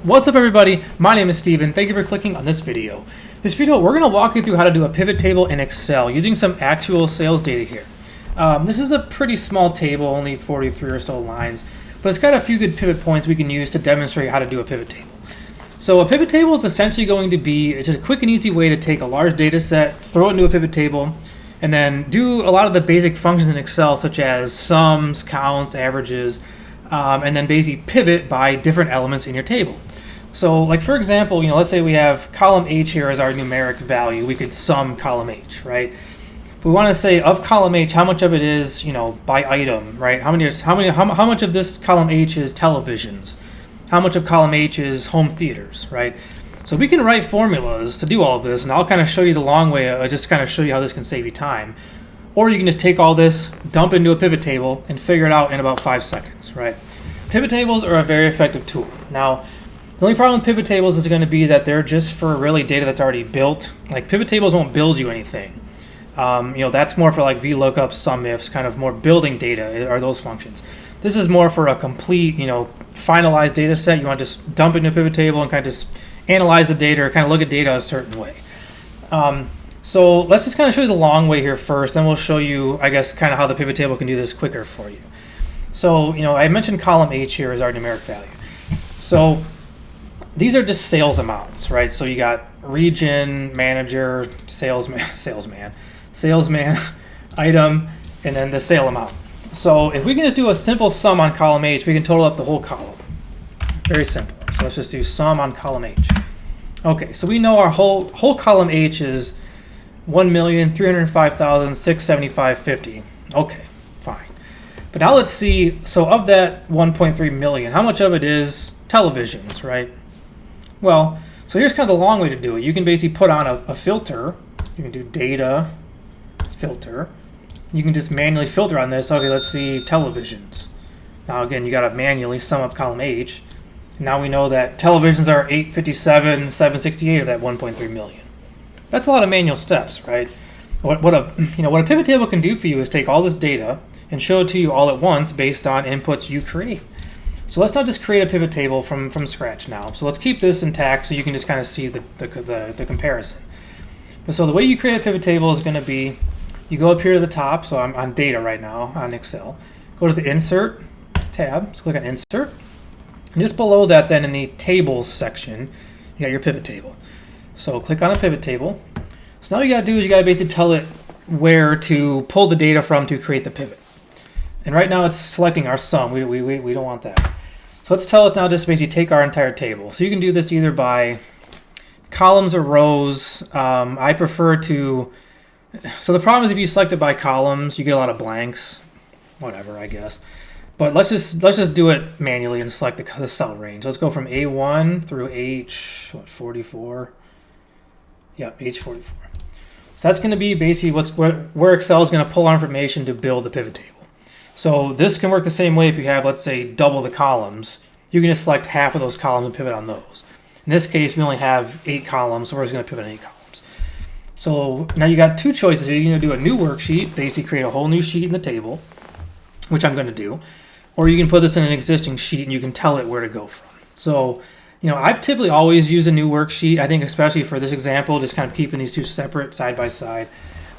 What's up everybody, my name is Steven. Thank you for clicking on this video. This video, we're going to walk you through how to do a pivot table in Excel using some actual sales data here. This is a pretty small table, only 43 or so lines, but it's got a few good pivot points we can use to demonstrate how to do a pivot table. So a pivot table is essentially going to be just a quick and easy way to take a large data set, throw it into a pivot table, and then do a lot of the basic functions in Excel such as sums, counts, averages, and then basically pivot by different elements in your table. So like for example, let's say we have column H here as our numeric value. We could sum column H, right? We want to say of column H, how much of it is, by item, right? How much of this column H is televisions? How much of column H is home theaters, right? So we can write formulas to do all of this, and I'll kind of show you the long way. I'll just kind of show you how this can save you time. Or you can just take all this, dump into a pivot table, and figure it out in about 5 seconds, right? Pivot tables are a very effective tool. Now, the only problem with pivot tables is going to be that they're just for really data that's already built. Like pivot tables won't build you anything. That's more for like VLOOKUP, sum ifs, kind of more building data are those functions. This is more for a complete, finalized data set. You want to just dump it into a pivot table and kind of just analyze the data or kind of look at data a certain way. So let's just kind of show you the long way here first, then we'll show you, I guess, kind of how the pivot table can do this quicker for you. So, I mentioned column H here as our numeric value. So these are just sales amounts, right? So you got region, manager, salesman, item, and then the sale amount. So if we can just do a simple sum on column H, we can total up the whole column. Very simple. So let's just do sum on column H. Okay, so we know our whole column H is 1,305,675.50. Okay, fine. But now let's see, so of that 1.3 million, how much of it is televisions, right? Well, so here's kind of the long way to do it. You can basically put on a filter. You can do data, filter. You can just manually filter on this. Okay, let's see televisions. Now again, you got to manually sum up column H. Now we know that televisions are 857,768 of that 1.3 million. That's a lot of manual steps, right? What a pivot table can do for you is take all this data and show it to you all at once based on inputs you create. So let's not just create a pivot table from scratch now. So let's keep this intact so you can just kind of see the comparison. But so the way you create a pivot table is going to be, you go up here to the top. So I'm on data right now on Excel. Go to the insert tab. So click on insert. And just below that, then in the tables section, you got your pivot table. So click on a pivot table. So now what you got to do is you got to basically tell it where to pull the data from to create the pivot. And right now it's selecting our sum. We don't want that. So let's tell it now just basically take our entire table. So you can do this either by columns or rows. I prefer to, so the problem is if you select it by columns, you get a lot of blanks, whatever, I guess. But let's just do it manually and select the cell range. Let's go from A1 through H44. Yep, H44. So that's going to be basically where Excel is going to pull our information to build the pivot table. So this can work the same way if you have, let's say, double the columns. You can just select half of those columns and pivot on those. In this case, we only have 8 columns, so we're just going to pivot on 8 columns. So now you got 2 choices. You're going to do a new worksheet, basically create a whole new sheet in the table, which I'm going to do. Or you can put this in an existing sheet and you can tell it where to go from. So, I've typically always used a new worksheet. I think especially for this example, just kind of keeping these two separate side by side.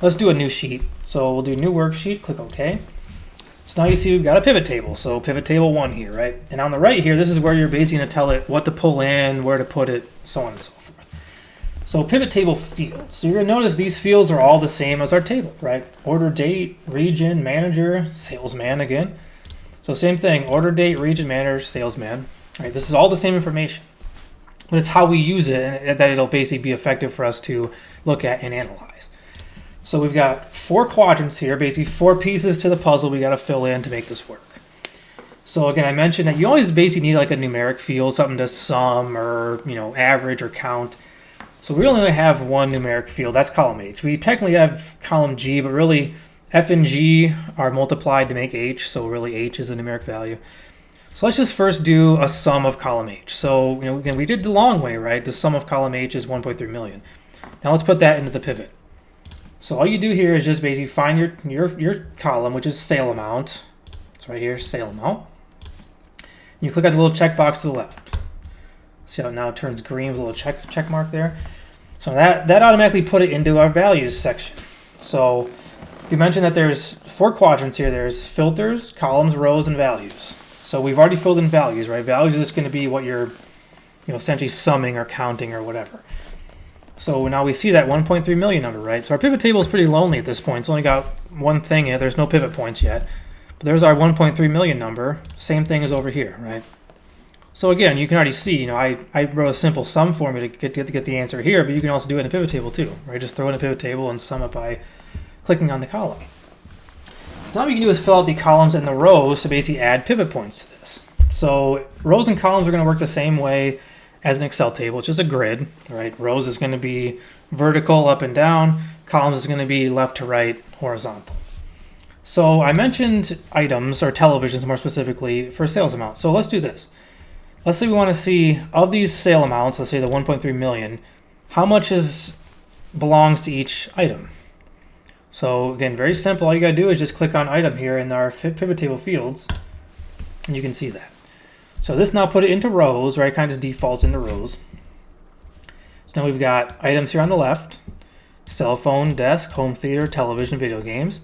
Let's do a new sheet. So we'll do new worksheet, click OK. So now you see we've got a pivot table. So pivot table 1 here, right? And on the right here, this is where you're basically going to tell it what to pull in, where to put it, so on and so forth. So pivot table fields. So you're going to notice these fields are all the same as our table, right? Order date, region, manager, salesman again. So same thing, order date, region, manager, salesman. Right? This is all the same information. But it's how we use it and that it'll basically be effective for us to look at and analyze. So we've got 4 quadrants here, basically 4 pieces to the puzzle we got to fill in to make this work. So again, I mentioned that you always basically need like a numeric field, something to sum or average or count. So we only have one numeric field, that's column H. We technically have column G, but really F and G are multiplied to make H, so really H is the numeric value. So let's just first do a sum of column H. So again, we did the long way, right? The sum of column H is 1.3 million. Now let's put that into the pivot. So all you do here is just basically find your column, which is sale amount. It's right here, sale amount. You click on the little checkbox to the left. See how it now turns green with a little check mark there? So that automatically put it into our values section. So you mentioned that there's 4 quadrants here. There's filters, columns, rows, and values. So we've already filled in values, right? Values is just going to be what you're essentially summing or counting or whatever. So now we see that 1.3 million number, right? So our pivot table is pretty lonely at this point. It's only got one thing in it. There's no pivot points yet. But there's our 1.3 million number. Same thing as over here, right? So again, you can already see, I wrote a simple sum formula to get the answer here, but you can also do it in a pivot table too, right? Just throw in a pivot table and sum it by clicking on the column. So now what we can do is fill out the columns and the rows to basically add pivot points to this. So rows and columns are going to work the same way as an Excel table. It's just a grid, right? Rows is going to be vertical, up and down. Columns is going to be left to right, horizontal. So I mentioned items, or televisions more specifically, for sales amount. So let's do this. Let's say we want to see, of these sale amounts, let's say the 1.3 million, how much belongs to each item. So again, very simple. All you got to do is just click on item here in our pivot table fields, and you can see that. So this now put it into rows, right? Kind of just defaults into rows. So now we've got items here on the left, cell phone, desk, home theater, television, video games.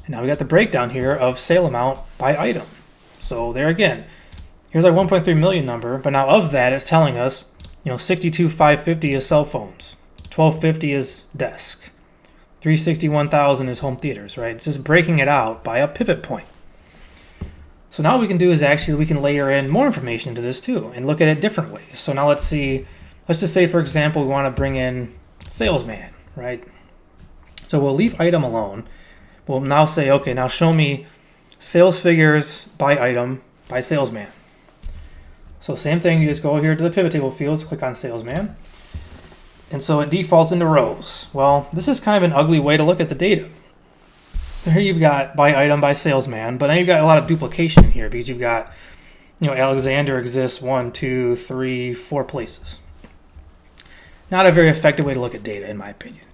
And now we got the breakdown here of sale amount by item. So there again, here's our 1.3 million number, but now of that, it's telling us, 62,550 is cell phones, 1,250 is desk, 361,000 is home theaters, right? It's just breaking it out by a pivot point. So now what we can do is actually we can layer in more information into this too and look at it different ways. So now let's just say, for example, we want to bring in salesman, right? So we'll leave item alone. We'll now say, okay, now show me sales figures by item by salesman. So same thing, you just go here to the pivot table fields, click on salesman. And so it defaults into rows. Well, this is kind of an ugly way to look at the data. Here you've got by item by salesman, but now you've got a lot of duplication in here because you've got, Alexander exists 1, 2, 3, 4 places. Not a very effective way to look at data, in my opinion.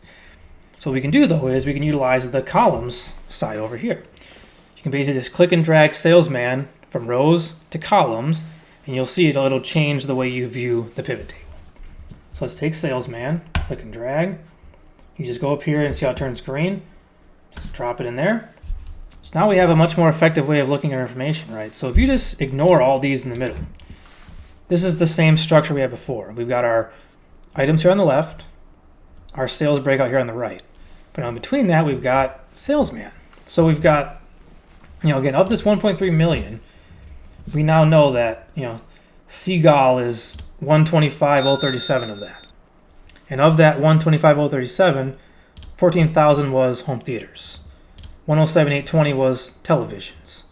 So what we can do, though, is we can utilize the columns side over here. You can basically just click and drag salesman from rows to columns, and you'll see it'll change the way you view the pivot table. So let's take salesman, click and drag. You just go up here and see how it turns green. Just drop it in there. So now we have a much more effective way of looking at our information, right? So if you just ignore all these in the middle, this is the same structure we had before. We've got our items here on the left, our sales breakout here on the right. But now in between that, we've got salesman. So we've got, again, of this 1.3 million, we now know that, Seagull is 125,037 of that. And of that 125,037, 14,000 was home theaters. 107,820 was televisions.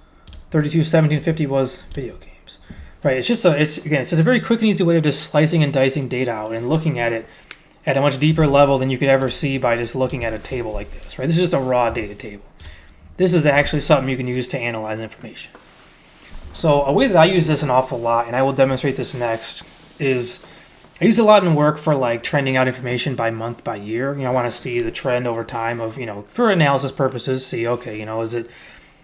32,1750 was video games. Right? It's just a very quick and easy way of just slicing and dicing data out and looking at it at a much deeper level than you could ever see by just looking at a table like this. Right? This is just a raw data table. This is actually something you can use to analyze information. So a way that I use this an awful lot, and I will demonstrate this next, is I use it a lot in work for like trending out information by month, by year. I want to see the trend over time of, for analysis purposes, see, okay, is there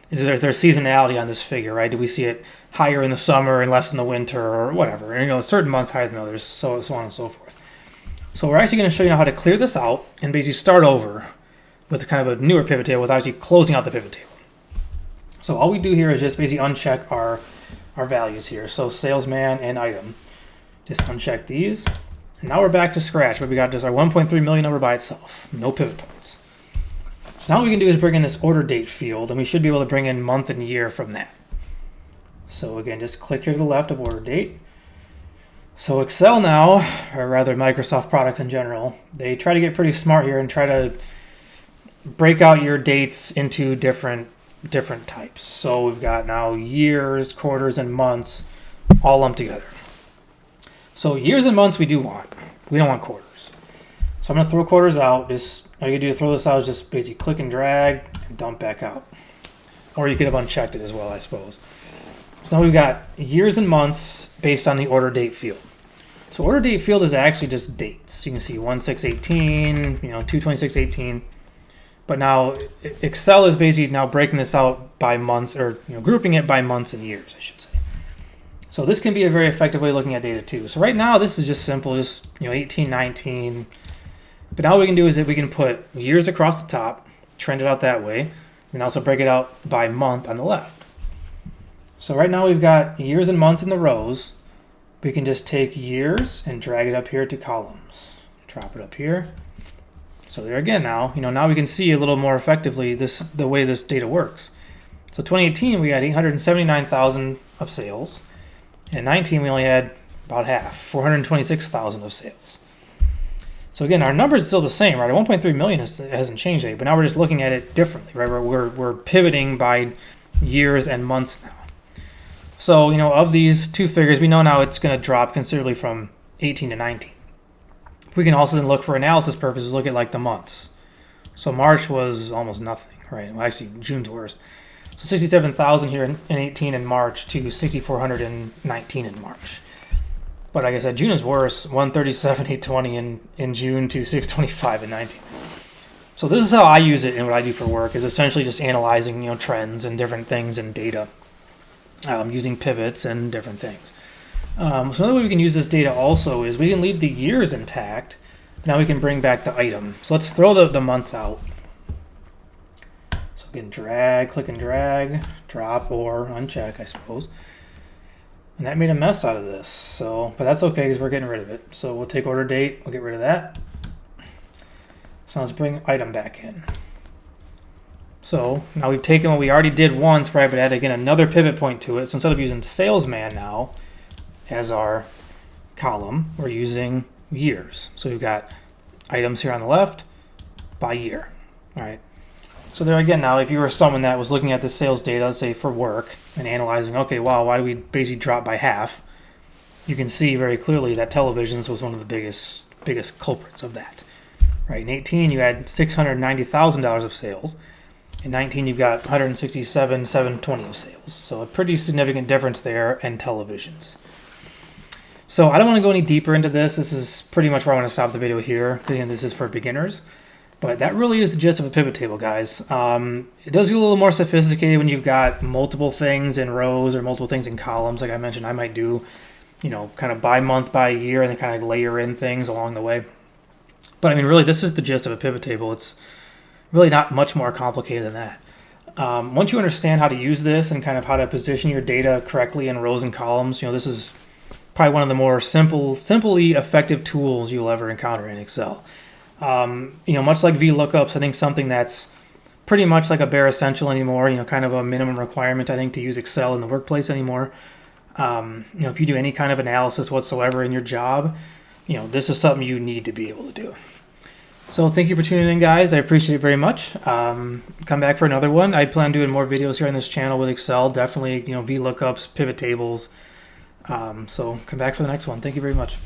seasonality on this figure, right? Do we see it higher in the summer and less in the winter or whatever? And, certain months higher than others, so on and so forth. So we're actually going to show you how to clear this out and basically start over with kind of a newer pivot table without actually closing out the pivot table. So all we do here is just basically uncheck our values here. So salesman and item. Just uncheck these. And now we're back to scratch, where we got just our 1.3 million number by itself. No pivot points. So now what we can do is bring in this order date field, and we should be able to bring in month and year from that. So again, just click here to the left of order date. So Excel now, or rather Microsoft products in general, they try to get pretty smart here and try to break out your dates into different types. So we've got now years, quarters, and months all lumped together. So years and months we do want. We don't want quarters. So I'm going to throw quarters out. Just all you can do to throw this out is just basically click and drag and dump back out. Or you could have unchecked it as well, I suppose. So now we've got years and months based on the order date field. So order date field is actually just dates. You can see 1/6/18, 2/26/18. But now Excel is basically now breaking this out by months, or grouping it by months and years, I should say. So this can be a very effective way of looking at data too. So right now this is just simple, just 18, 19. But now what we can do is that we can put years across the top, trend it out that way, and also break it out by month on the left. So right now we've got years and months in the rows. We can just take years and drag it up here to columns. Drop it up here. So there again now, now we can see a little more effectively the way this data works. So 2018 we had 879,000 of sales. In 19 we only had about half, 426,000 of sales. So again, our numbers are still the same, right? 1.3 million hasn't changed any, but now we're just looking at it differently, right? We're pivoting by years and months now. So, of these two figures, we know now it's going to drop considerably from 18 to 19. We can also then look for analysis purposes, look at like the months. So March was almost nothing, right? Well, actually, June's worst. So 67,000 here in 18 in March to 6,419 in March. But like I said, June is worse, 137,820 in June to 625 in 19. So this is how I use it and what I do for work, is essentially just analyzing trends and different things in data, using pivots and different things. So another way we can use this data also is we can leave the years intact. Now we can bring back the item. So let's throw the months out. So again, drag, click and drag, drop or uncheck, I suppose. And that made a mess out of this. So, but that's okay because we're getting rid of it. So we'll take order date, we'll get rid of that. So let's bring item back in. So now we've taken what we already did once, right, but add again another pivot point to it. So instead of using salesman now as our column, we're using years. So we've got items here on the left by year. All right. So there again, now if you were someone that was looking at the sales data, let's say for work, and analyzing, okay, wow, why do we basically drop by half? You can see very clearly that televisions was one of the biggest culprits of that. Right, in 18 you had $690,000 of sales. In 19 you've got 167,720 of sales. So a pretty significant difference there in televisions. So I don't want to go any deeper into this. This is pretty much where I want to stop the video here. Again, this is for beginners. But that really is the gist of a pivot table, guys. It does get a little more sophisticated when you've got multiple things in rows or multiple things in columns. Like I mentioned, I might do, kind of by month, by year, and then kind of layer in things along the way. But I mean, really, this is the gist of a pivot table. It's really not much more complicated than that. Once you understand how to use this and kind of how to position your data correctly in rows and columns, this is probably one of the more simply effective tools you'll ever encounter in Excel. Much like VLOOKUPs, I think something that's pretty much like a bare essential anymore, kind of a minimum requirement, I think, to use Excel in the workplace anymore. If you do any kind of analysis whatsoever in your job, this is something you need to be able to do. So thank you for tuning in, guys. I appreciate it very much. Come back for another one. I plan on doing more videos here on this channel with Excel, definitely, VLOOKUPs, pivot tables. So come back for the next one. Thank you very much.